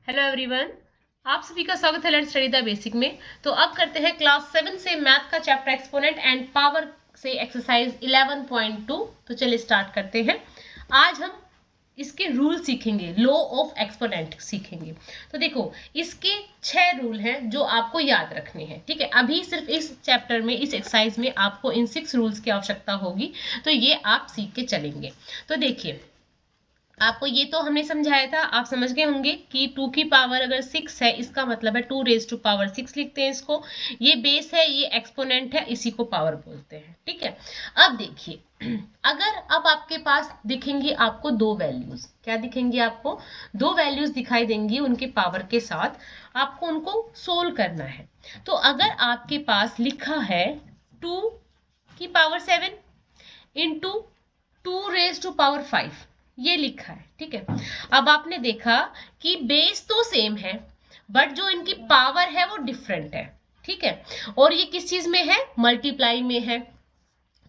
Hello everyone, आप सभी का स्वागत है लेट्स स्टडी द बेसिक में। तो अब करते हैं क्लास 7 से मैथ का चैप्टर एक्सपोनेंट एंड पावर से एक्सरसाइज 11.2। तो चलिए स्टार्ट करते हैं। आज हम इसके रूल सीखेंगे, लॉ ऑफ एक्सपोनेंट सीखेंगे। तो देखो, इसके 6 रूल हैं जो आपको याद रखने हैं। ठीक है, अभी सिर्फ इस चैप्टर में, इस एक्सरसाइज में आपको इन 6 रूल्स की आवश्यकता होगी, तो ये आप सीख के चलेंगे। तो देखिए, आपको ये तो हमने समझाया था, आप समझ गए होंगे कि 2 की पावर अगर 6 है, इसका मतलब है 2 रेज टू पावर 6 लिखते हैं इसको। ये बेस है, ये एक्सपोनेंट है, इसी को पावर बोलते हैं। ठीक है, अब देखिए, अगर अब आपके पास दिखेंगी आपको दो वैल्यूज, क्या दिखेंगी आपको? दो वैल्यूज दिखाई देंगी उनके पावर के साथ, आपको उनको सोल्व करना है। तो अगर आपके पास लिखा है 2 की power 7 into 2 raise to power 5, ये लिखा है। ठीक है, अब आपने देखा कि बेस तो सेम है, बट जो इनकी पावर है वो डिफरेंट है। ठीक है, और ये किस चीज में है? मल्टीप्लाई में है।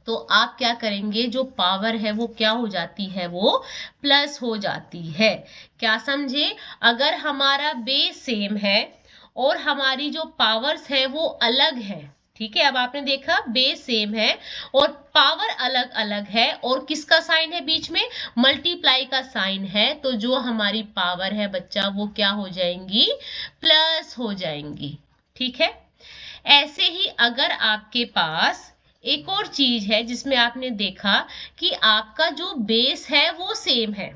तो आप क्या करेंगे, जो पावर है वो क्या हो जाती है? वो प्लस हो जाती है। क्या समझे? अगर हमारा बेस सेम है और हमारी जो पावर्स है वो अलग है, ठीक है, अब आपने देखा बेस सेम है और पावर अलग अलग है, और किसका साइन है बीच में? मल्टीप्लाई का साइन है। तो जो हमारी पावर है बच्चा, वो क्या हो जाएंगी? प्लस हो जाएंगी। ठीक है, ऐसे ही अगर आपके पास एक और चीज है जिसमें आपने देखा कि आपका जो बेस है वो सेम है,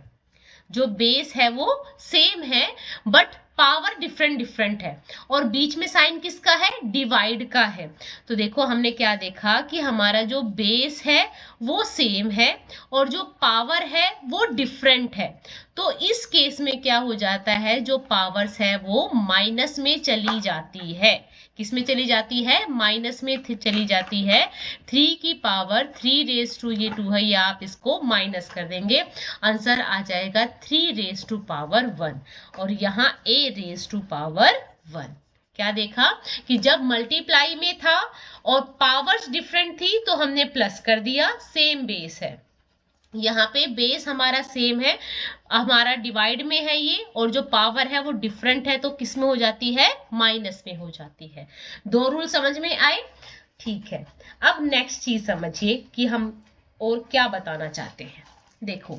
जो बेस है वो सेम है, बट पावर डिफरेंट डिफरेंट है, और बीच में साइन किसका है? डिवाइड का है। तो देखो, हमने क्या देखा कि हमारा जो बेस है वो सेम है और जो पावर है वो डिफरेंट है। तो इस केस में क्या हो जाता है, जो पावर्स है वो माइनस में चली जाती है। किस में चली जाती है? माइनस में चली जाती है। 3 की पावर 3 रेज टू, ये 2 है, ये आप इसको माइनस कर देंगे, आंसर आ जाएगा 3 रेज टू पावर 1, और यहाँ a रेज टू पावर 1। क्या देखा कि जब मल्टीप्लाई में था और पावर्स डिफरेंट थी तो हमने प्लस कर दिया, सेम बेस है। यहाँ पे बेस हमारा सेम है, हमारा डिवाइड में है ये, और जो पावर है वो डिफरेंट है, तो किस में हो जाती है? माइनस में हो जाती है। दो रूल समझ में आए? ठीक है, अब नेक्स्ट चीज समझिए कि हम और क्या बताना चाहते हैं। देखो,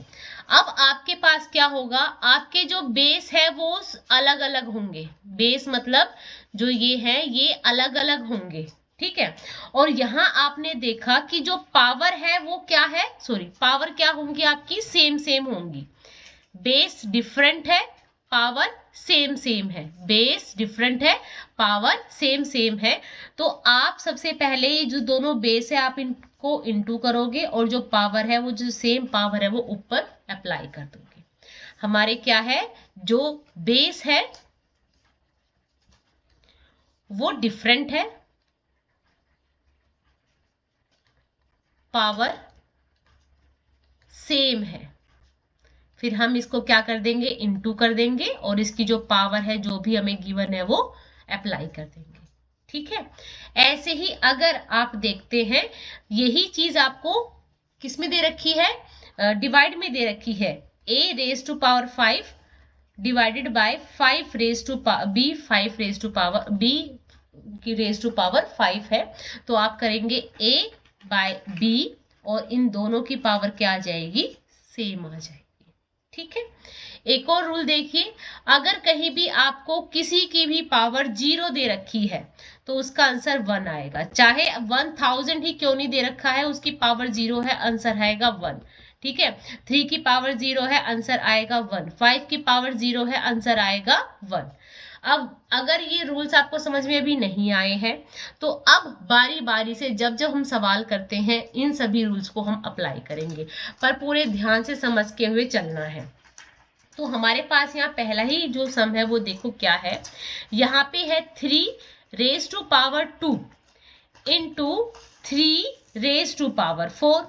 अब आपके पास क्या होगा, आपके जो बेस है वो अलग अलग होंगे। बेस मतलब जो ये है ये अलग अलग होंगे। ठीक है, और यहाँ आपने देखा कि जो पावर है वो क्या है? सॉरी, पावर क्या होंगी आपकी? सेम सेम होंगी। बेस डिफरेंट है, पावर सेम सेम है। बेस डिफरेंट है, पावर सेम सेम है। तो आप सबसे पहले ये जो दोनों बेस है आप इनको इंटू करोगे, और जो पावर है वो जो सेम पावर है वो ऊपर अप्लाई कर दोगे। हमारे क्या है, जो बेस है वो डिफरेंट है, पावर सेम है। फिर हम इसको क्या कर देंगे? इनटू कर देंगे, और इसकी जो पावर है जो भी हमें गिवन है वो अप्लाई कर देंगे। ठीक है, ऐसे ही अगर आप देखते हैं, यही चीज आपको किस में दे रखी है? डिवाइड में दे रखी है। a raise to power 5 divided by 5 raise to b, 5 raise to power b की रेज टू पावर 5 है। तो आप करेंगे a बाय b, और इन दोनों की पावर क्या आ जाएगी? सेम आ जाएगी। ठीक है, एक और रूल देखिए, अगर कहीं भी आपको किसी की भी पावर 0 दे रखी है तो उसका आंसर 1 आएगा, चाहे 1000 ही क्यों नहीं दे रखा है, उसकी पावर 0 है, आंसर आएगा 1। ठीक है, 3 की पावर 0 है, आंसर आएगा 1। 5 की पावर 0 है, आंसर आएगा 1। अब अगर ये रूल्स आपको समझ में अभी नहीं आए हैं, तो अब बारी बारी से जब जब हम सवाल करते हैं इन सभी रूल्स को हम अप्लाई करेंगे, पर पूरे ध्यान से समझ के हुए चलना है। तो हमारे पास यहाँ पहला ही जो सम है वो देखो क्या है, यहाँ पे है 3 raise to power 2 into 3 raise to power 4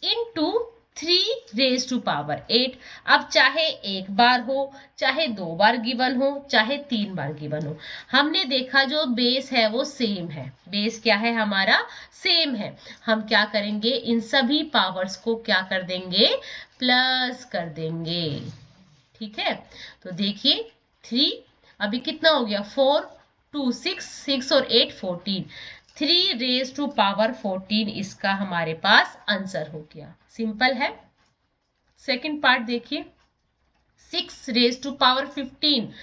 into 3 raise to power 8। अब चाहे एक बार हो, चाहे 2 बार गिवन हो, चाहे 3 बार गिवन हो, हमने देखा जो बेस है वो सेम है। बेस क्या है हमारा? सेम है। हम क्या करेंगे, इन सभी पावर्स को क्या कर देंगे? प्लस कर देंगे। ठीक है, तो देखिए 3, अभी कितना हो गया 4, 2 6, 6 और 8 14, 3 रेज टू पावर 14 इसका हमारे पास आंसर हो गया। सिंपल है। सेकंड पार्ट देखिए, 6 रेज टू पावर 15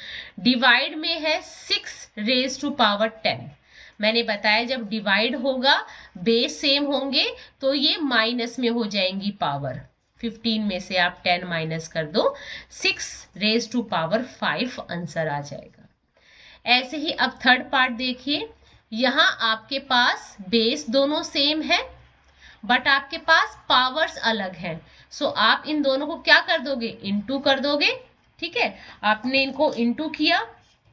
डिवाइड में है 6 रेज टू पावर 10। मैंने बताया जब डिवाइड होगा बेस सेम होंगे तो ये माइनस में हो जाएंगी पावर। 15 में से आप 10 माइनस कर दो, 6 रेज टू पावर 5 आंसर आ जाएगा। ऐसे ही अब थर्ड पार्ट देखिए, यहां आपके पास बेस दोनों सेम है बट आपके पास पावर्स अलग हैं। सो आप इन दोनों को क्या कर दोगे, इनटू कर दोगे। ठीक है, आपने इनको इनटू किया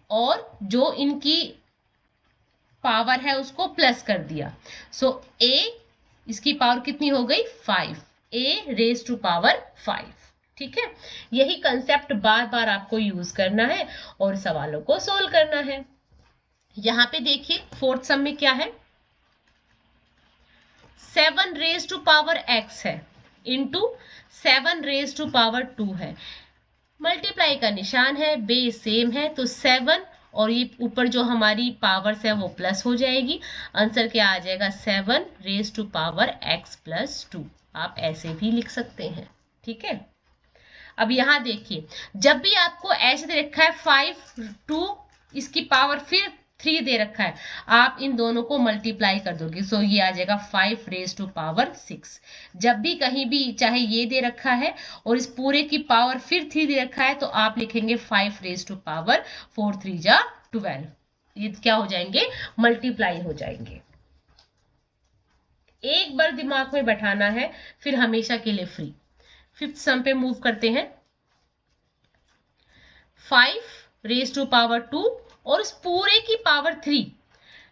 और जो इनकी पावर है उसको प्लस कर दिया। सो a इसकी पावर कितनी हो गई 5, a रेज टू पावर 5। ठीक है, यही कंसेप्ट बार बार आपको यूज करना है और सवालों को सोल्व करना है। यहां पे देखिए फोर्थ सम में क्या है, 7 रेज टू पावर x है इंटू 7 रेज टू पावर 2 है। मल्टीप्लाई का निशान है, बेस सेम है तो 7 और ये ऊपर जो हमारी पावर्स है वो प्लस हो जाएगी। आंसर क्या आ जाएगा 7 raise to power x plus 2। आप ऐसे भी लिख सकते हैं। ठीक है, अब यहां देखिए, जब भी आपको ऐसे दे रखा है 5 2 इसकी पावर फिर 3 दे रखा है, आप इन दोनों को मल्टीप्लाई कर दोगे। सो ये आ जाएगा 5 रेज टू पावर 6। जब भी कहीं भी चाहे ये दे रखा है और इस पूरे की पावर फिर 3 दे रखा है तो आप लिखेंगे 5 रेज टू पावर 4 3 जा 12। ये क्या हो जाएंगे, मल्टीप्लाई हो जाएंगे। एक बार दिमाग में बैठाना है फिर हमेशा के लिए फ्री। फिफ्थ सम पे मूव करते हैं, 5 रेज टू पावर 2 और इस पूरे की power 3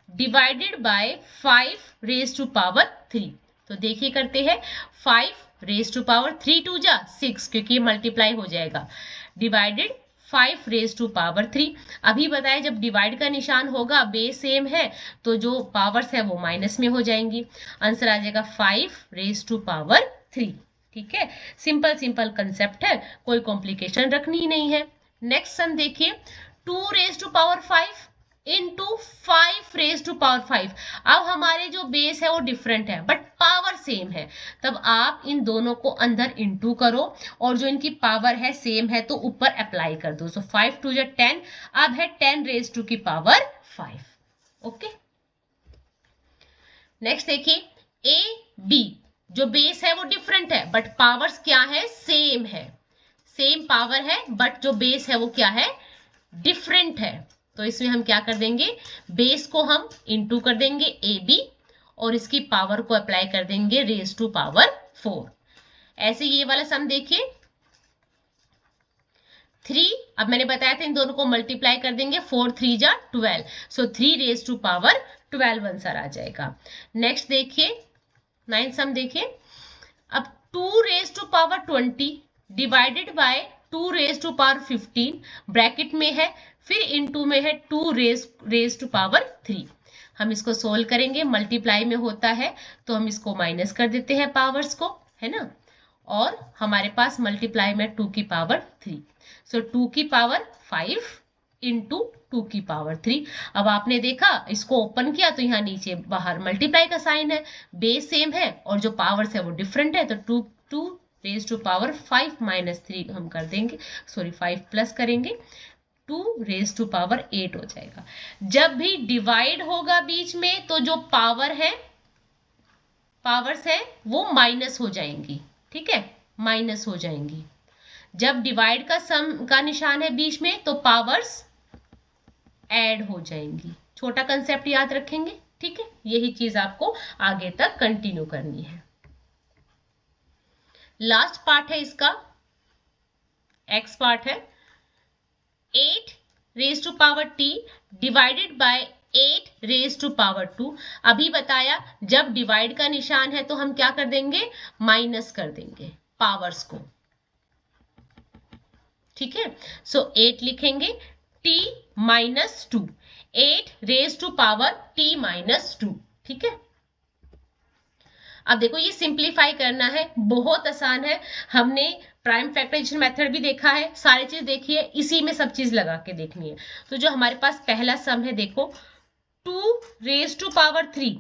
divided by 5 raise to power 3। तो देखिए करते हैं, 5 रेज टू पावर 3 2 जा 6 क्योंकि ये मल्टीप्लाई हो जाएगा, डिवाइडेड 5 रेज टू पावर 3। अभी बताया जब डिवाइड का निशान होगा बेस सेम है तो जो पावर्स है वो माइनस में हो जाएंगी। आंसर आ जाएगा 5 रेज टू पावर 3। ठीक है, सिंपल सिंपल कंसेप्ट है, कोई कॉम्प्लिकेशन रखनी ही नहीं है। नेक्स्ट सम देखिए, 2 raise to power 5 into 5 raise to power 5। अब हमारे जो बेस है वो डिफरेंट है बट पावर सेम है, तब आप इन दोनों को अंदर इंटू करो और जो इनकी पावर है सेम है तो ऊपर अप्लाई कर दो। सो 5 2 जा 10, अब है 10 रेज टू की पावर 5। ओके, नेक्स्ट देखिए, ए बी जो बेस है वो डिफरेंट है बट पावर्स क्या है, सेम है। सेम पावर है बट जो बेस है वो क्या है, डिफरेंट है। तो इसमें हम क्या कर देंगे, बेस को हम इंटू कर देंगे ए बी और इसकी पावर को अप्लाई कर देंगे रेज टू पावर 4। ऐसे ये वाला सम देखिए, 3, अब मैंने बताया था इन दोनों को मल्टीप्लाई कर देंगे, 4 3 जा 12। So 3 raise to power 12 answer आ जाएगा। नेक्स्ट देखिए 9 सम देखिए, अब 2 raise to power 20 divided by 2 raise to power 15 bracket में है, फिर इनटू में है 2 रेज टू पावर 3। हम इसको सोल्व करेंगे, मल्टीप्लाई में होता है तो हम इसको माइनस कर देते हैं पावर्स को, है ना, और हमारे पास मल्टीप्लाई में 2 की पावर 3। सो 2 की पावर 5 इंटू 2 की पावर 3। अब आपने देखा इसको ओपन किया तो यहाँ नीचे बाहर मल्टीप्लाई का साइन है, बेस सेम है और जो पावर्स है वो डिफरेंट है तो 2 रेज टू पावर 5 माइनस 3 हम कर देंगे, सॉरी 5 प्लस करेंगे, 2 रेज टू पावर 8 हो जाएगा। जब भी डिवाइड होगा बीच में तो जो पावर्स है वो माइनस हो जाएंगी। ठीक है, माइनस हो जाएंगी। जब डिवाइड का सम का निशान है बीच में तो पावर्स ऐड हो जाएंगी। छोटा कंसेप्ट याद रखेंगे। ठीक है, यही चीज आपको आगे तक कंटिन्यू करनी है। लास्ट पार्ट है इसका, एक्स पार्ट है, 8 raise to power t divided by 8 raise to power 2। अभी बताया जब डिवाइड का निशान है तो हम क्या कर देंगे, माइनस कर देंगे पावर्स को। ठीक है, सो 8 लिखेंगे t minus 2, 8 raise to power t minus 2। ठीक है, अब देखो ये सिंप्लीफाई करना है, बहुत आसान है। हमने प्राइम फैक्टराइजेशन मेथड भी देखा है, सारी चीज देखी है, इसी में सब चीज लगा के देखनी है। तो जो हमारे पास पहला सम है देखो, 2 raise to power 3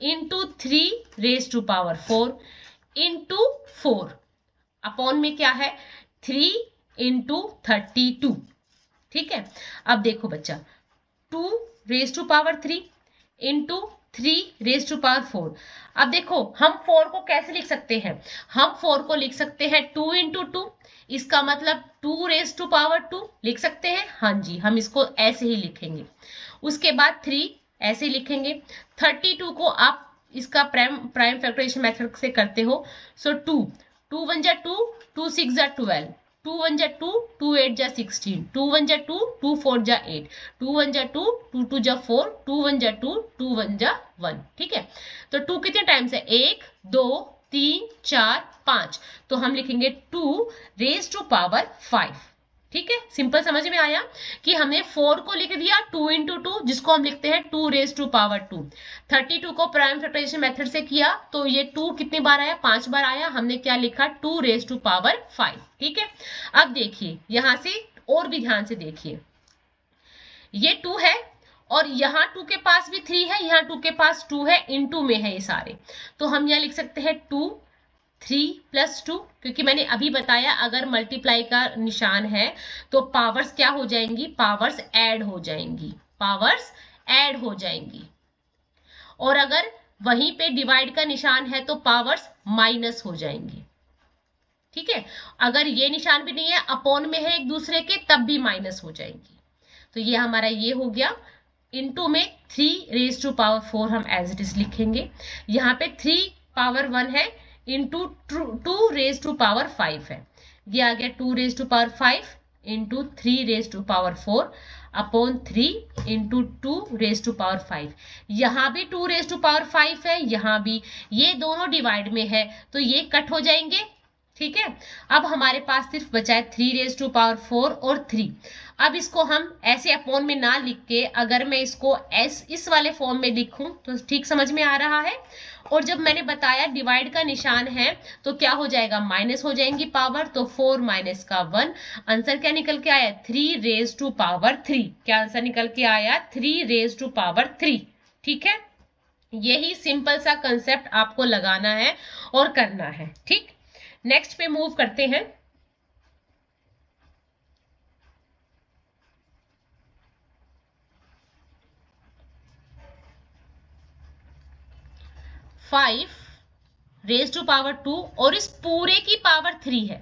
into 3 raise to power 4 into 4 upon में क्या है 3 इंटू 32। ठीक है, अब देखो बच्चा 2 raise to power 3 into 3 raise to power 4। अब देखो हम 4 को कैसे लिख सकते हैं, हम 4 को लिख सकते हैं 2 इंटू 2, इसका मतलब 2 रेज टू पावर 2 लिख सकते हैं। हाँ जी, हम इसको ऐसे ही लिखेंगे। उसके बाद 3 ऐसे लिखेंगे। 32 को आप इसका प्राइम फैक्टराइजेशन मेथड से करते हो, सो 2 2 1 जा 2, 2 6 जा 12, 2 1 जा 2, 2 8 जा 16, 2 1 जा 2, 2 4 जा 8, 2 1 जा 2, 2 2 जा 4, 2 1 जा 2, 2 1 जा 1। ठीक है, तो 2 कितने टाइम्स है, 1 2 3 4 5, तो हम लिखेंगे 2 रेज टू पावर 5। ठीक है, सिंपल समझ में आया कि हमने 4 को लिख दिया 2 इंटू 2, जिसको हम लिखते हैं 2 रेज टू पावर 2। 32 को प्राइम फैक्टराइजेशन मेथड से किया तो ये 2 कितनी बार आया, 5 बार आया, हमने क्या लिखा 2 रेज टू पावर 5। ठीक है, अब देखिए यहां से और भी ध्यान से देखिए, ये 2 है और यहाँ 2 के पास भी 3 है, यहाँ 2 के पास 2 है, इनटू में है ये सारे, तो हम यहाँ लिख सकते हैं 2 3 प्लस 2, क्योंकि मैंने अभी बताया अगर मल्टीप्लाई का निशान है तो पावर्स क्या हो जाएंगी, पावर्स ऐड हो जाएंगी, पावर्स ऐड हो जाएंगी। और अगर वहीं पे डिवाइड का निशान है तो पावर्स माइनस हो जाएंगी। ठीक है, अगर ये निशान भी नहीं है, अपॉन में है एक दूसरे के, तब भी माइनस हो जाएंगी। तो ये हमारा ये हो गया, इनटू में 3 रेज टू पावर 4 हम एज इट इज लिखेंगे। यहाँ पे 3 पावर 1 है, इंटू 2 रेज टू पावर 5 है, ये आ गया 2 raise to power 5 into 3 raise to power 4 upon 3 into 2 raise to power 5। यहाँ भी 2 रेज टू पावर 5 है, यहाँ भी, ये दोनों डिवाइड में है तो ये कट हो जाएंगे। ठीक है, अब हमारे पास सिर्फ बचा है 3 रेज टू पावर 4 और 3। अब इसको हम ऐसे अपॉन में ना लिख के अगर मैं इसको इस वाले फॉर्म में लिखूं तो ठीक समझ में आ रहा है। और जब मैंने बताया डिवाइड का निशान है तो क्या हो जाएगा, माइनस हो जाएंगी पावर, तो 4 माइनस का 1, आंसर क्या निकल के आया 3 रेज टू पावर 3। क्या आंसर निकल के आया 3 रेज टू पावर 3। ठीक है, यही सिंपल सा कंसेप्ट आपको लगाना है और करना है। ठीक, नेक्स्ट पे मूव करते हैं। फाइव रेज टू पावर 2 और इस पूरे की पावर 3 है,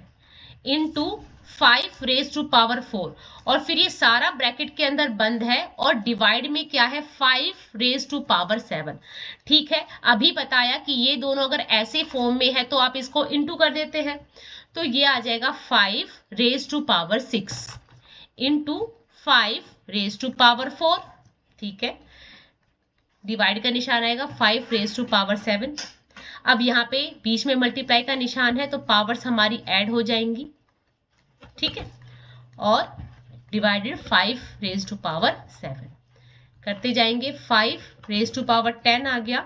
इंटू 5 रेज टू पावर 4, और फिर ये सारा ब्रैकेट के अंदर बंद है और डिवाइड में क्या है 5 रेज टू पावर 7। ठीक है, अभी बताया कि ये दोनों अगर ऐसे फॉर्म में है तो आप इसको इंटू कर देते हैं, तो ये आ जाएगा 5 raise to power 6 into 5 raise to power 4। ठीक है, डिवाइड का निशान आएगा 5 रेज टू पावर 7। अब यहाँ पे बीच में मल्टीप्लाई का निशान है तो पावर्स हमारी ऐड हो जाएंगी। ठीक है, और डिवाइडेड 5 रेज टू पावर 7 करते जाएंगे, 5 रेज टू पावर 10 आ गया,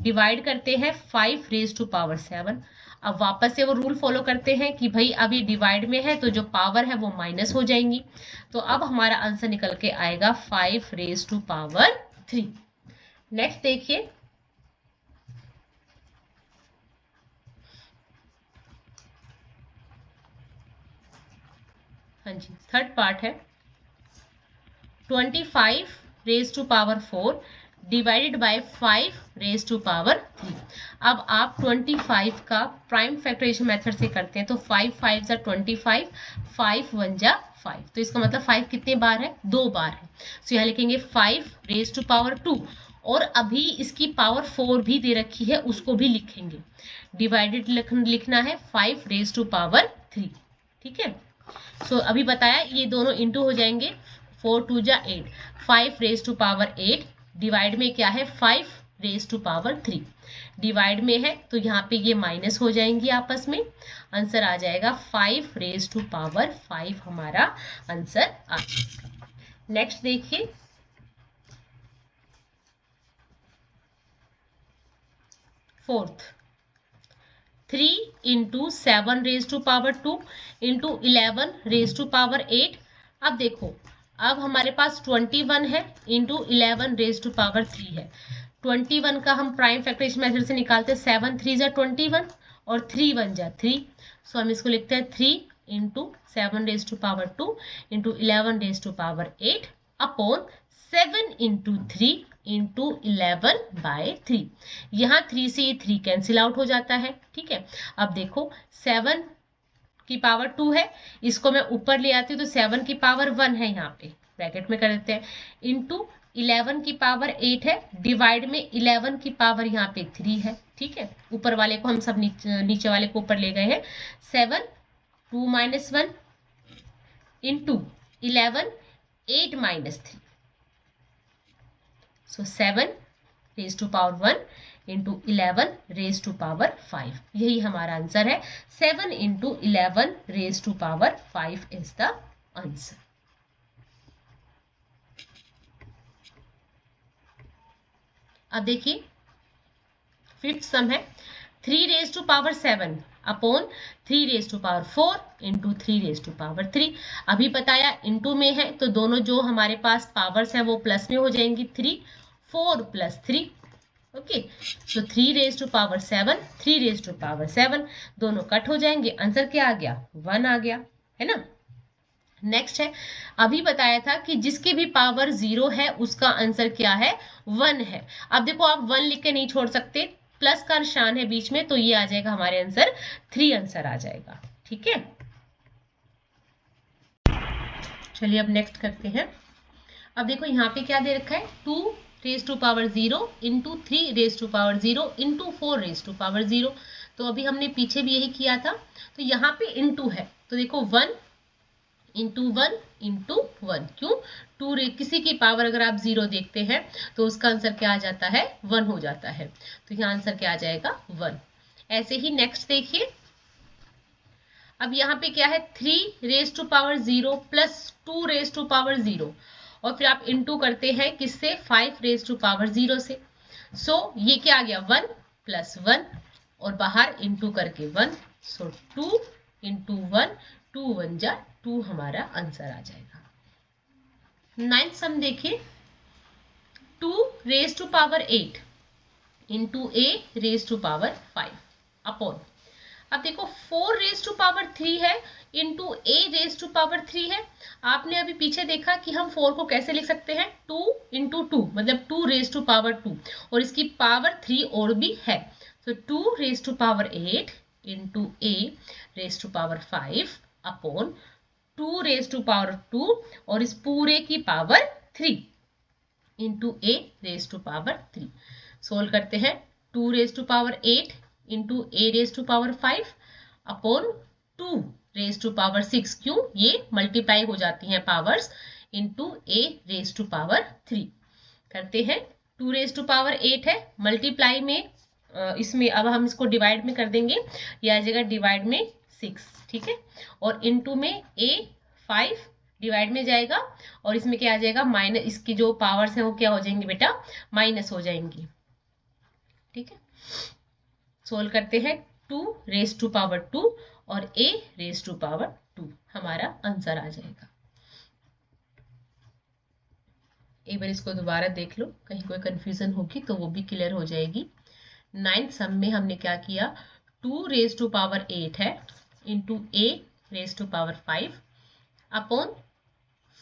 डिवाइड करते हैं 5 रेज टू पावर 7। अब वापस से वो रूल फॉलो करते हैं कि भाई अभी डिवाइड में है तो जो पावर है वो माइनस हो जाएंगी, तो अब हमारा आंसर निकल के आएगा 5 रेज टू पावर 3। नेक्स्ट देखिए, हाँ जी, थर्ड पार्ट है 25 raise to power 4 divided by 5 raise to power 3। अब आप 25 का प्राइम फैक्टराइजेशन मेथड से करते हैं तो 5 5 जा 25, 5 1 जा 5, तो इसका मतलब 5 कितने बार है, 2 बार है। तो यहाँ लिखेंगे 5 रेज टू पावर 2, और अभी इसकी पावर 4 भी दे रखी है, उसको भी लिखेंगे। डिवाइडेड लिखना है 5 रेज टू पावर 3। ठीक है, सो अभी बताया ये दोनों इंटू हो जाएंगे, 4 2 जा 8, 5 रेज टू पावर 8, डिवाइड में क्या है 5 रेज टू पावर 3, डिवाइड में है तो यहाँ पे ये माइनस हो जाएंगी आपस में, आंसर आ जाएगा 5 रेज टू पावर 5 हमारा आंसर आ जाएगा। नेक्स्ट देखिए, fourth 3 into 7 raise to power 2 into 11 raise to power 8। अब देखो, अब हमारे पास 21 है इंटू 11 रेज टू पावर 3 है। 21 का हम प्राइम फैक्टराइजेशन मेथड से निकालते हैं, 7 3 जा 21 और 3 1 जा 3। सो हम इसको लिखते हैं 3 into 7 raise to power 2 into 11 raise to power 8 upon 7 into 3 into 11/3। यहाँ 3 से ये 3 कैंसिल आउट हो जाता है। ठीक है, अब देखो 7 की पावर 2 है, इसको मैं ऊपर ले आती हूँ तो 7 की पावर 1 है, यहाँ पे ब्रैकेट में कर देते हैं, इंटू 11 की पावर 8 है, डिवाइड में 11 की पावर यहाँ पे 3 है। ठीक है, ऊपर वाले को हम सब नीचे वाले को ऊपर ले गए हैं। 7 2 - 1 into 11 8 - 3। So 7 raised to power 1 into 11 raised to power 5। यही हमारा आंसर है। 7 into 11 raised to power 5 is the answer। अब देखिए फिफ्थ सम है 3 raised to power 7 upon 3 raised to power 4 into 3 raised to power 3। अभी बताया इंटू में है तो दोनों जो हमारे पास पावर्स है वो प्लस में हो जाएंगी। 3 4 + 3। Okay, so 3 raised to power 7 3 raised to power 7 दोनों कट हो जाएंगे। आंसर क्या आ गया? 1 आ गया, है ना। नेक्स्ट है, अभी बताया था कि जिसकी भी पावर 0 है उसका आंसर क्या है? 1 है। अब देखो आप 1 लिख के नहीं छोड़ सकते, प्लस का निशान है बीच में, तो ये आ जाएगा हमारे आंसर 3 आंसर आ जाएगा। ठीक है, चलिए अब नेक्स्ट करते हैं। अब देखो यहाँ पे क्या दे रखा है, 2 raised to power 0 into 3 raised to power 0 into 4 raised to power 0। तो अभी हमने पीछे भी यही किया था, तो यहाँ पे इंटू है तो देखो 1 इंटू 1 इंटू 1। क्यों? 2 किसी की पावर अगर आप 0 देखते हैं तो उसका आंसर क्या आ जाता है? 1 हो जाता है। तो यहाँ आंसर क्या आ जाएगा? 1। ऐसे ही नेक्स्ट देखिए, अब यहाँ पे क्या है, 3 raised to power 0 plus 2 raised to power 0 और फिर आप इंटू करते हैं किससे? 5 raised to power 0 से। सो ये क्या आ गया? 1 + 1 और बाहर इंटू करके 1। सो 2 इंटू 1 2 1 जा 2 हमारा आंसर आ जाएगा। 9th सम देखिए, 2 raised to power 8 into a raised to power 5 upon, अब देखो 4 raised to power 3 है into a raised to power 3 है। आपने अभी पीछे देखा कि हम 4 को कैसे लिख सकते हैं? 2 इंटू 2 मतलब 2 raised to power 2 और इसकी पावर 3 और भी है। तो 2 raised to power 8 into a raised to power 5 upon 2 raised to power 2 और इस पूरे की power 3 into a raised to power 3। Solve करते हैं, 2 raised to power 8 into a raised to power 5 upon 2 raised to power 6। क्यों? ये multiply हो जाती हैं powers, into a raised to power 3। करते हैं, 2 raised to power 8 है, मल्टीप्लाई में इसमें अब हम इसको डिवाइड में कर देंगे, ये आ जाएगा डिवाइड में 6। ठीक है, और इंटू में a 5 डिवाइड में जाएगा और इसमें क्या आ जाएगा? माइनस, इसकी जो पावर्स हैं वो क्या हो जाएंगी बेटा? माइनस हो जाएंगी। ठीक है, सोल्व करते हैं, 2 raised to power 2 और a raised to power 2 हमारा आंसर आ जाएगा। एक बार इसको दोबारा देख लो, कहीं कोई कंफ्यूजन होगी तो वो भी क्लियर हो जाएगी। 9th सम में हमने क्या किया, 2 raised to power 8 है into a raised to power 5 upon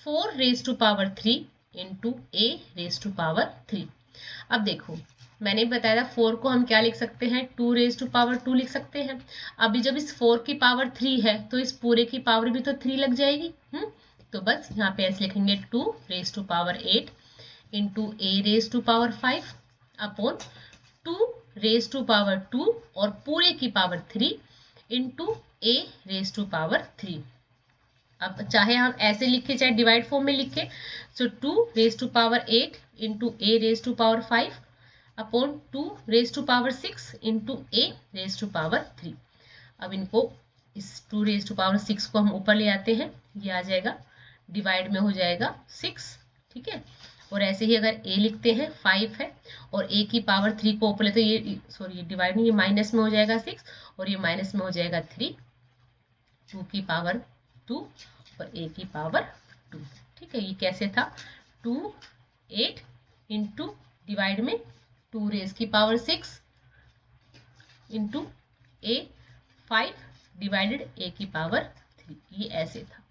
4 raised to power 3 into a raised to power 3। अब देखो मैंने बताया था 4 को हम क्या लिख सकते हैं? 2 raised to power 2 लिख सकते हैं। अभी जब इस 4 की पावर 3 है तो इस पूरे की पावर भी तो 3 लग जाएगी। तो बस यहाँ पे ऐसे लिखेंगे 2 raised to power 8 into a raised to power 5 upon 2 raised to power 2 और पूरे की power 3 into a raised to power 3। अब चाहे हम ऐसे लिखे चाहे डिवाइड फॉर्म में लिखे, सो 2 raised to power 8 into a raised to power 5 upon 2 raised to power 6 into a raised to power 3। अब इनको इस 2 raised to power 6 को हम ऊपर ले आते हैं, ये आ जाएगा डिवाइड में हो जाएगा 6। ठीक है, और ऐसे ही अगर a लिखते हैं 5 है और a की पावर 3 को ऊपर ले तो ये सॉरी ये डिवाइड नहीं, ये माइनस में हो जाएगा 6 और ये माइनस में हो जाएगा 3, 2 की पावर 2 और a की पावर 2। ठीक है, ये कैसे था 2 8 इंटू डिवाइड में 2 रेज की power 6 into a 5 divided a की पावर 3, ये ऐसे था।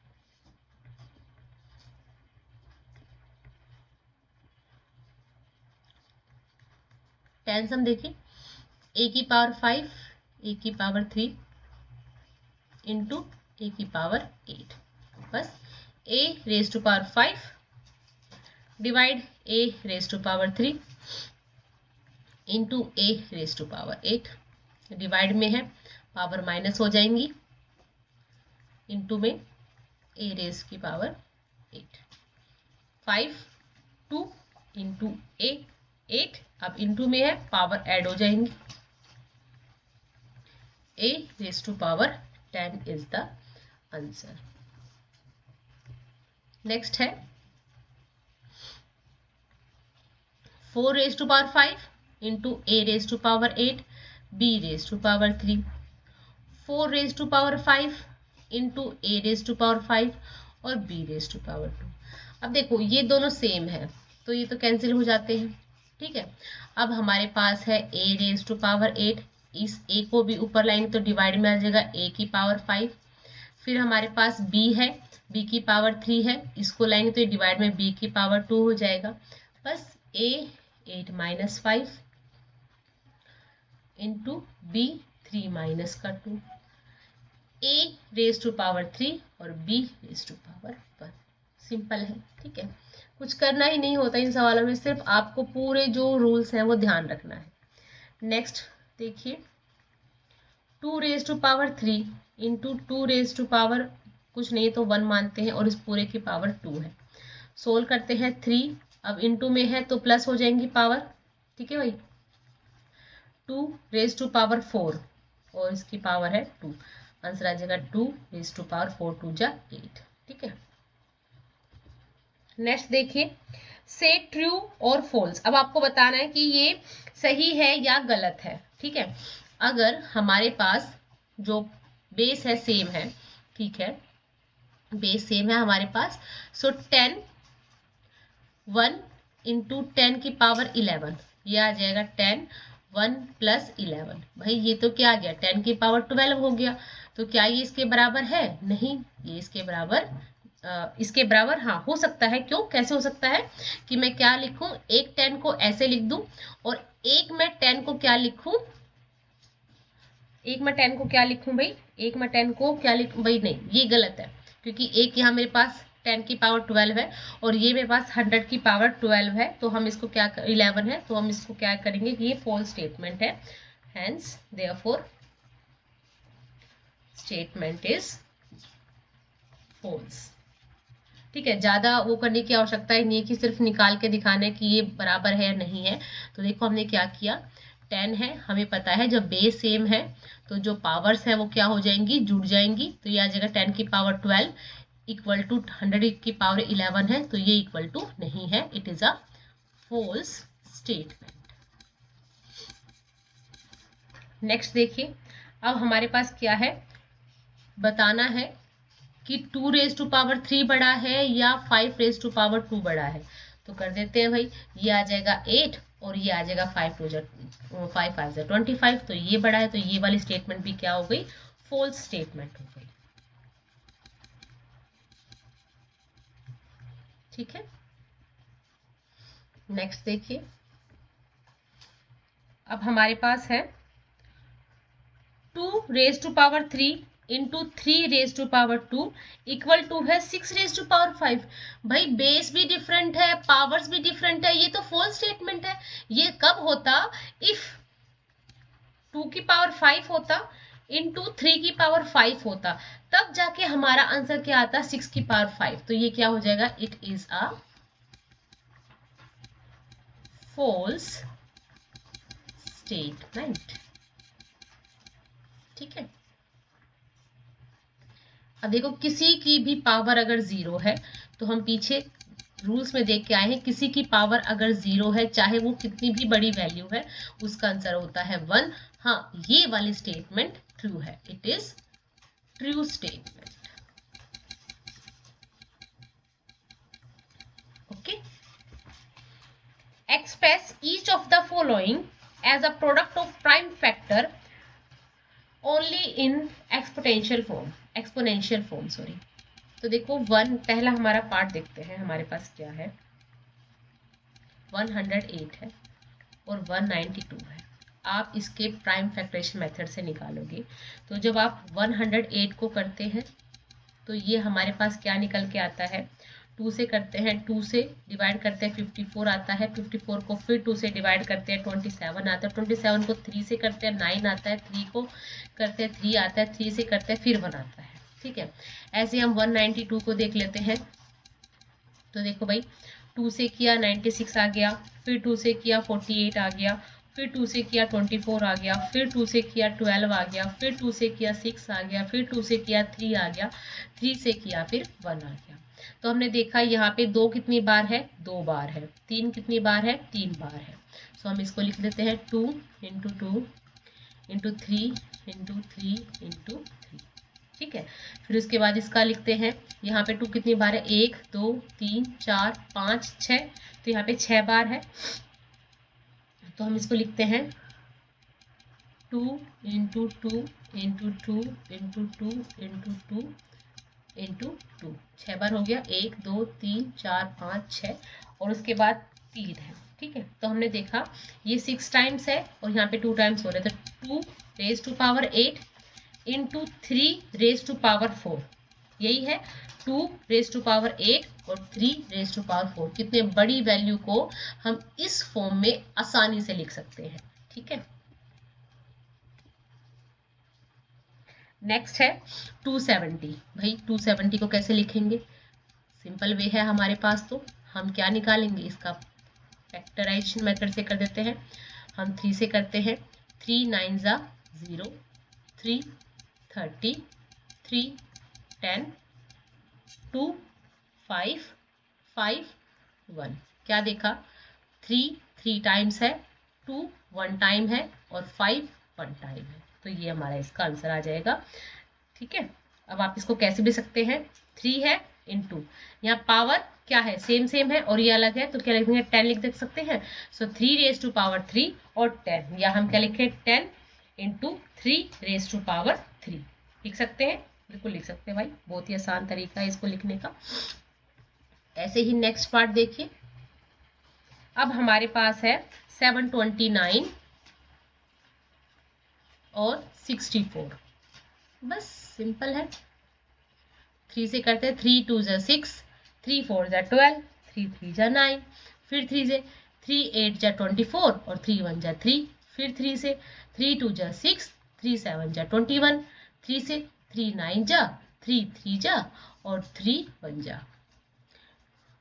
टेंसम देखिए a की पावर 5 a की पावर 3 इंटू a की पावर 8, बस a raise to power 5 divide a raise to power 3 into a raise to power 8, divide में है पावर माइनस हो जाएंगी, इंटू में a रेज की पावर 8, 5 2 इंटू a 8, अब इंटू में है पावर ऐड हो जाएंगी, a raise to power 10 is the answer. Next है 4 raise to power 5 into a raise to power 8 b raise to power 3, 4 raise to power 5 into a raise to power 5 और b raise to power 2। अब देखो ये दोनों same है तो ये तो कैंसिल हो जाते हैं। ठीक है, अब हमारे पास है a रेज टू पावर 8, इस a को भी ऊपर लाएंगे तो डिवाइड में आ जाएगा a की पावर 5, फिर हमारे पास b है, b की पावर 3 है, इसको लाएंगे तो डिवाइड में b की पावर 2 हो जाएगा, बस a 8 minus 5 into b 3 minus का 2, a रेज टू पावर 3 और b raise to power 1। Simple है। ठीक है, कुछ करना ही नहीं होता इन सवालों में, सिर्फ आपको पूरे जो रूल्स हैं वो ध्यान रखना है। नेक्स्ट देखिए 2 raise to power 3 into 2 raise to power कुछ नहीं तो 1 मानते हैं और इस पूरे की पावर 2 है। सोल्व करते हैं 3, अब इंटू में है तो प्लस हो जाएंगी पावर। ठीक है भाई, 2 रेज टू पावर 4 और इसकी पावर है 2, आंसर आ जाएगा 2 रेज टू पावर 4 2 जा 8। ठीक है, नेक्स्ट देखिए से ट्रू और फॉल्स। अब आपको बताना है कि ये सही है या गलत है। ठीक है, अगर हमारे पास जो बेस है सेम है, ठीक है बेस सेम है हमारे पास, सो 10 1 इंटू 10 की पावर 11, ये आ जाएगा 10 1 प्लस 11। भाई ये तो क्या आ गया 10 की पावर 12 हो गया, तो क्या ये इसके बराबर है? नहीं, ये इसके बराबर हाँ हो सकता है। क्यों, कैसे हो सकता है कि मैं क्या लिखूं, एक 10 को ऐसे लिख दूं और एक मैं 10 को क्या लिखूं, एक मैं 10 को क्या लिखूं भाई, एक मैं 10 को क्या लिखूं भाई, नहीं ये गलत है क्योंकि एक यहाँ मेरे पास 10 की पावर 12 है और ये मेरे पास 100 की पावर 12 है, तो हम इसको क्या 11 है, तो हम इसको क्या करेंगे कि ये फॉल्स स्टेटमेंट है, hence therefore statement is false. ठीक है, ज्यादा वो करने की आवश्यकता ही नहीं है कि सिर्फ निकाल के दिखाना है कि ये बराबर है या नहीं है। तो देखो हमने क्या किया, 10 है, हमें पता है जब बेस सेम है तो जो पावर्स है वो क्या हो जाएंगी, जुड़ जाएंगी, तो ये आ जाएगा 10 की पावर 12 इक्वल टू 100 की पावर 11 है, तो ये इक्वल टू नहीं है, it is a false statement. Next देखिए, अब हमारे पास क्या है, बताना है कि 2 रेज टू पावर 3 बड़ा है या 5 रेज टू पावर 2 बड़ा है। तो कर देते हैं भाई, ये आ जाएगा 8 और ये आ जाएगा 5 5 25, तो ये बड़ा है, तो ये वाली स्टेटमेंट भी क्या हो गई, फॉल्स स्टेटमेंट हो गई। ठीक है, नेक्स्ट देखिए, अब हमारे पास है 2 raise to power 3 into 3 raise to power 2 equal to है 6 रेज टू पावर 5। भाई बेस भी डिफरेंट है, पावर्स भी डिफरेंट है, ये तो फॉल्स स्टेटमेंट है। ये कब होता, इफ 2 की पावर 5 होता इंटू 3 की पावर 5 होता, तब जाके हमारा आंसर क्या आता, 6 की पावर 5। तो ये क्या हो जाएगा, it is a false statement. ठीक है, अब देखो किसी की भी पावर अगर 0 है तो हम पीछे रूल्स में देख के आए हैं, किसी की पावर अगर 0 है, चाहे वो कितनी भी बड़ी वैल्यू है, उसका आंसर होता है 1। हाँ, ये वाली स्टेटमेंट ट्रू है, it is true statement. Okay, express each of the following as a product of prime factor only in exponential form sorry. तो देखो 1 पहला हमारा पार्ट देखते हैं, हमारे पास क्या है, 108 है और 192 है। आप इसके प्राइम फैक्टरेशन मेथड से निकालोगे, तो जब आप 108 को करते हैं तो ये हमारे पास क्या निकल के आता है, 2 से करते हैं, 2 से डिवाइड करते हैं 54 आता है, 54 को फिर 2 से डिवाइड करते हैं 27 आता है, 27 को 3 से करते हैं 9 आता है, 3 को करते हैं 3 आता है, 3 से करते हैं फिर 1 आता है। ठीक है, ऐसे हम 192 को देख लेते हैं। तो देखो भाई, 2 से किया 96 आ गया, फिर 2 से किया 48 आ गया, फिर 2 से किया 24 आ गया, फिर 2 से किया 12 आ गया, फिर 2 से किया 6 आ गया, फिर 2 से किया 3 आ गया, 3 से किया फिर 1 आ गया। तो हमने देखा यहाँ पे 2 कितनी बार है, 2 बार है, 3 कितनी बार है, 3 बार है। सो हम इसको लिख देते हैं 2 इंटू 2 इंटू 3 इंटू 3 इंटू 3। ठीक है, फिर उसके बाद इसका लिखते हैं, यहाँ पे 2 कितनी बार है, 1 2 3 4 5 6, तो यहाँ पे 6 बार है। तो हम इसको लिखते हैं 2 into 2 into 2 into 2 into 2 into 2, 6 बार हो गया, 1 2 3 4 5 6 और उसके बाद 3 है। ठीक है, तो हमने देखा ये 6 टाइम्स है और यहाँ पे 2 टाइम्स हो रहे, तो 2 raise to power 8 into 3 raise to power 4, यही है 2 रेज टू पावर 8 और 3 रेज टू पावर 4। कितने बड़ी वैल्यू को हम इस फॉर्म में आसानी से लिख सकते हैं। ठीक है, नेक्स्ट है 270। भाई 270 को कैसे लिखेंगे, सिंपल वे है हमारे पास, तो हम क्या निकालेंगे, इसका फैक्टराइजेशन मेथड से कर देते हैं। हम 3 से करते हैं, 3 9 जा 0, 3 30, 3 10, 2 5 5 1। क्या देखा, 3 3 टाइम्स है, 2 1 टाइम है और 5 1 टाइम है, तो ये हमारा इसका आंसर आ जाएगा। ठीक है, अब आप इसको कैसे भी सकते हैं, 3 है इंटू, यहाँ पावर क्या है, सेम सेम है और ये अलग है, तो क्या लिखेंगे 10 लिख सकते हैं। सो 3 रेज टू पावर 3 और 10, या हम क्या लिखें 10 इंटू 3 रेज टू पावर 3 लिख सकते हैं, बिल्कुल लिख सकते हैं भाई, बहुत ही आसान तरीका है इसको लिखने का। ऐसे ही नेक्स्ट पार्ट देखिए, अब हमारे पास है 729 और 64, बस सिंपल है, 3 से करते हैं, 3 2 जा 6, 3 4 जा 12, 3 3 जा 9, फिर 3 से 3 8 जा 24 और 3 1 जा 3, फिर 3 से 3 2 जा 6, 3 7 जा 21, 3 से 3 9 जा 3 3 जा और 3 1 जा।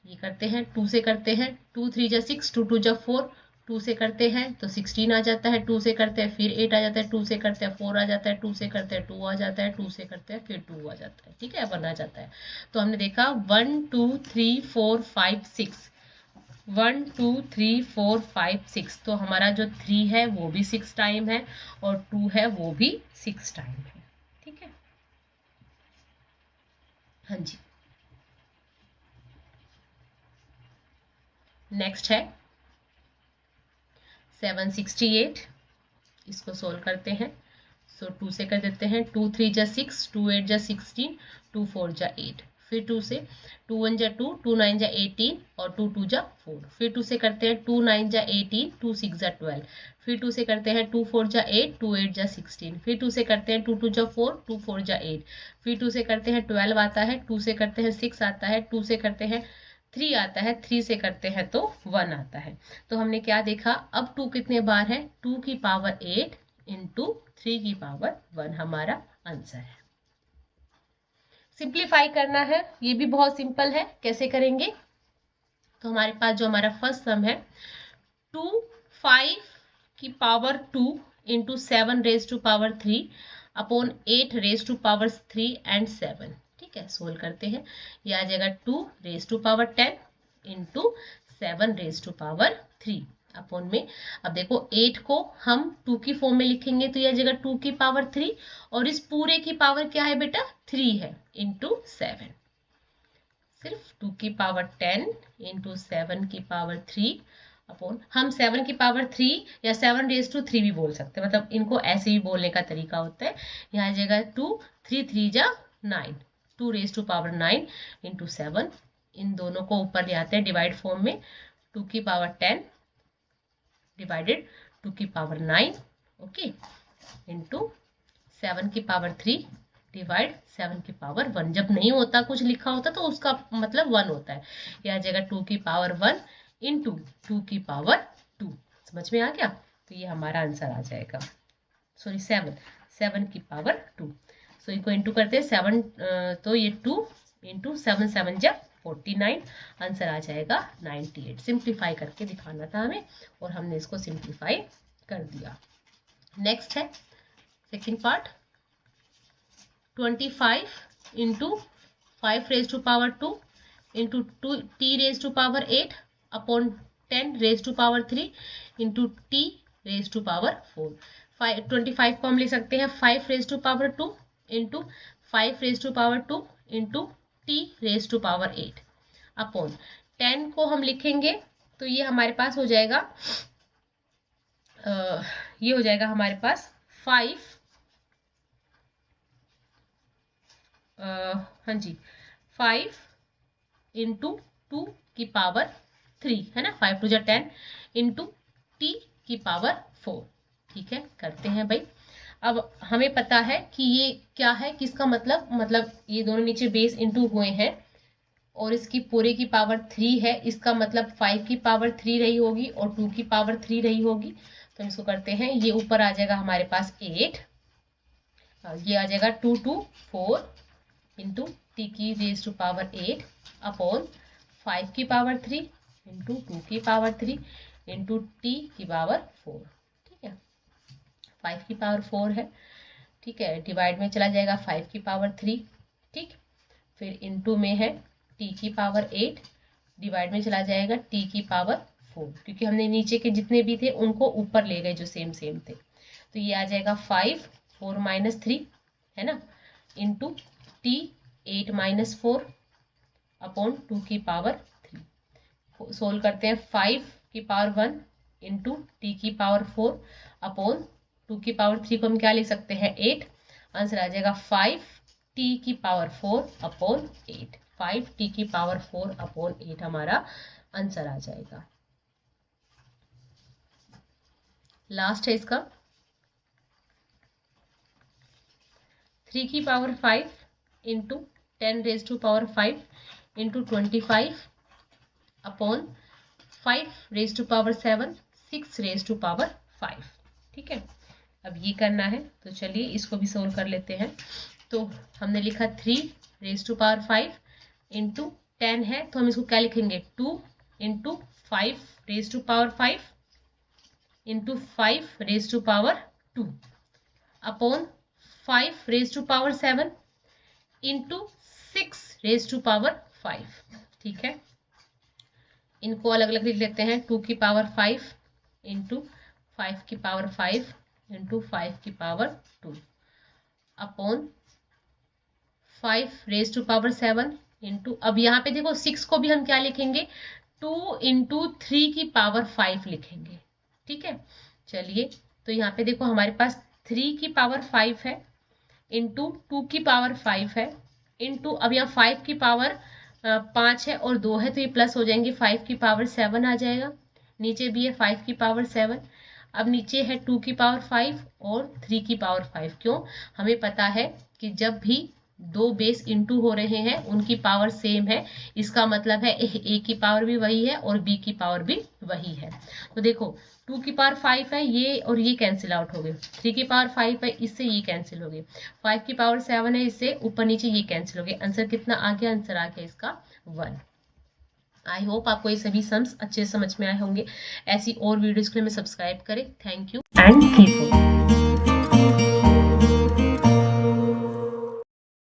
ये करते हैं, 2 से करते हैं, 2 3 जा 6, 2 2 जा 4, 2 से करते हैं तो 16 आ जाता है, 2 से करते हैं फिर 8 आ जाता है, 2 से करते हैं 4 आ जाता है, 2 से करते हैं 2 आ जाता है, 2 से करते हैं फिर 2 आ जाता है। ठीक है, 1 आ जाता है। तो हमने देखा 1 2 3 4 5 6, 1 2 3 4 5 6, तो हमारा जो 3 है वो भी 6 टाइम है और 2 है वो भी 6 टाइम है। ठीक है, हाँ जी, नेक्स्ट है 768, इसको सोल्व करते हैं। सो 2 से कर देते हैं, 2 3 जा 6, 2 8 जा 16, 2 4 जा 8, फिर 2 से 2 1 जा 2, 2 9 जा 18 और 2 2 जा 4, फिर 2 से करते हैं 2 9 जा 18, 2 6 जा 12, फिर 2 से करते हैं 2 4 जा 8, 2 8 जा 16, फिर 2 से करते हैं 2 2 जा 4, 2 4 जा 8, फिर 2 से करते हैं 12 आता है, 2 से करते हैं 6 आता है, 2 से करते हैं 3 आता है, 3 से करते हैं तो 1 आता है। तो हमने क्या देखा, अब 2 कितने बार है, 2 की पावर 8 इंटू 3 की पावर 1 हमारा आंसर है। सिंप्लीफाई करना है, ये भी बहुत सिंपल है, कैसे करेंगे, तो हमारे पास जो हमारा फर्स्ट सम है 2 5 की पावर 2 इंटू 7 raise to power 3 upon 8 raise to power 3 and 7। ठीक है, सोल्व करते हैं, ये आ जाएगा 2 raise to power 10 into 7 raise to power 3 upon में, अब देखो 8 को हम 2 की फॉर्म में लिखेंगे तो यह जगह 2 की पावर 3 और इस पूरे की पावर क्या है बेटा 3 है इंटू 7, सिर्फ 2 की पावर 10 इंटू 7 की पावर 3 अपॉन, हम 7 की पावर 3 या 7 रेज टू 3 भी बोल सकते हैं, मतलब इनको ऐसे भी बोलने का तरीका होता है। यहाँ जगह 2 3 3 जा 9, 2 रेज टू पावर 9 इंटू 7, इन दोनों को ऊपर ले आते हैं डिवाइड फॉर्म में, 2 की पावर 10 डिवाइडेड 2 की पावर 9 ओके इंटू 7 की पावर 3 डिवाइड 7 की पावर 1। जब नहीं होता कुछ लिखा होता तो उसका मतलब 1 होता है, यह जगह 2 की पावर 1 इंटू 2 की पावर 2, समझ में आ गया। तो ये हमारा आंसर आ जाएगा, सॉरी 7 की पावर 2। सो इनको इंटू करते हैं 7, तो ये 2 इंटू 7 7 जा 49, आंसर आ जाएगा 98। सिंप्लीफाई करके दिखाना था हमें और हमने इसको सिंप्लीफाई कर दिया। नेक्स्ट है second part, 25 into 5 raise to power 2 into 2 t raise to power 8 upon 10 raise to power 3 into t raise to power 4। 25 को हम लिख सकते हैं 5 raise to power 2 into 5 raise to power 2 into t raise to power 8 upon 10 को हम लिखेंगे तो ये हमारे पास हो जाएगा, ये हो जाएगा हमारे पास 5 हाँ जी 5 इंटू 2 की पावर 3 है ना, 5 2 जा 10 इंटू टी की पावर 4। ठीक है करते हैं भाई। अब हमें पता है कि ये क्या है, किसका मतलब ये दोनों नीचे बेस इंटू हुए हैं और इसकी पूरे की पावर 3 है, इसका मतलब 5 की पावर 3 रही होगी और 2 की पावर 3 रही होगी। तो हम इसको करते हैं, ये ऊपर आ जाएगा हमारे पास 8, ये आ जाएगा 2 2 4 इंटू टी की रेज टू पावर 8 अपॉन 5 की पावर 3 इंटू 2 की पावर 3 इंटू टी की पावर 4। ठीक है 5 की पावर 4 है, ठीक है डिवाइड में चला जाएगा 5 की पावर 3, ठीक फिर इंटू में है टी की पावर 8, डिवाइड में चला जाएगा टी की पावर 4, क्योंकि हमने नीचे के जितने भी थे उनको ऊपर ले गए जो सेम सेम थे। तो ये आ जाएगा 5 4 माइनस 3 है ना इंटू टी 8 माइनस 4 अपॉन 2 की पावर 3। सोल्व करते हैं 5 की पावर 1 इंटू टी की पावर 4 अपॉन 2 की पावर 3 को हम क्या लिख सकते हैं 8, आंसर आ जाएगा 5 टी की पावर 4 अपॉन 8, 5 टी की पावर 4 अपॉन 8 हमारा आंसर आ जाएगा। लास्ट है इसका 3 की power 5 into 10 raise to power 5 into 25 upon 5 raise to power 7 6 raise to power 5। ठीक है अब ये करना है तो चलिए इसको भी सोल्व कर लेते हैं। तो हमने लिखा 3 रेज टू पावर 5 इंटू 10 है तो हम इसको क्या लिखेंगे 2 into 5 raise to power 5 into 5 raise to power 2 upon 5 raise to power 7 into 6 raise to power 5। ठीक है इनको अलग अलग लिख लेते हैं 2 की पावर 5 इंटू 5 की पावर 5 इंटू 5 की power 2 upon 5 raise to power 7 into, अब यहाँ पे देखो 6 को भी हम क्या लिखेंगे 2 इंटू 3 की पावर 5 लिखेंगे। ठीक है चलिए तो यहाँ पे देखो हमारे पास 3 की पावर 5 है इंटू 2 की पावर 5 है इंटू, अब यहाँ 5 की पावर 5 है और 2 है तो ये प्लस हो जाएंगे 5 की पावर 7 आ जाएगा, नीचे भी है 5 की पावर 7, अब नीचे है 2 की पावर 5 और 3 की पावर 5। क्यों हमें पता है कि जब भी दो बेस इंटू हो रहे हैं उनकी पावर सेम है, इसका मतलब है ए की पावर भी वही है और बी की पावर भी वही है। तो देखो 2 की पावर 5 है ये और ये कैंसिल आउट हो गए, 3 की पावर 5 है इससे ये कैंसिल हो गए, 5 की पावर 7 है इससे ऊपर नीचे ये कैंसिल हो गए। आंसर कितना आ गया, आंसर आ गया इसका 1। आई होप आपको ये सभी सम्स अच्छे से समझ में आए होंगे। ऐसी और वीडियोस के लिए मैं सब्सक्राइब करें। Thank you and keep hope.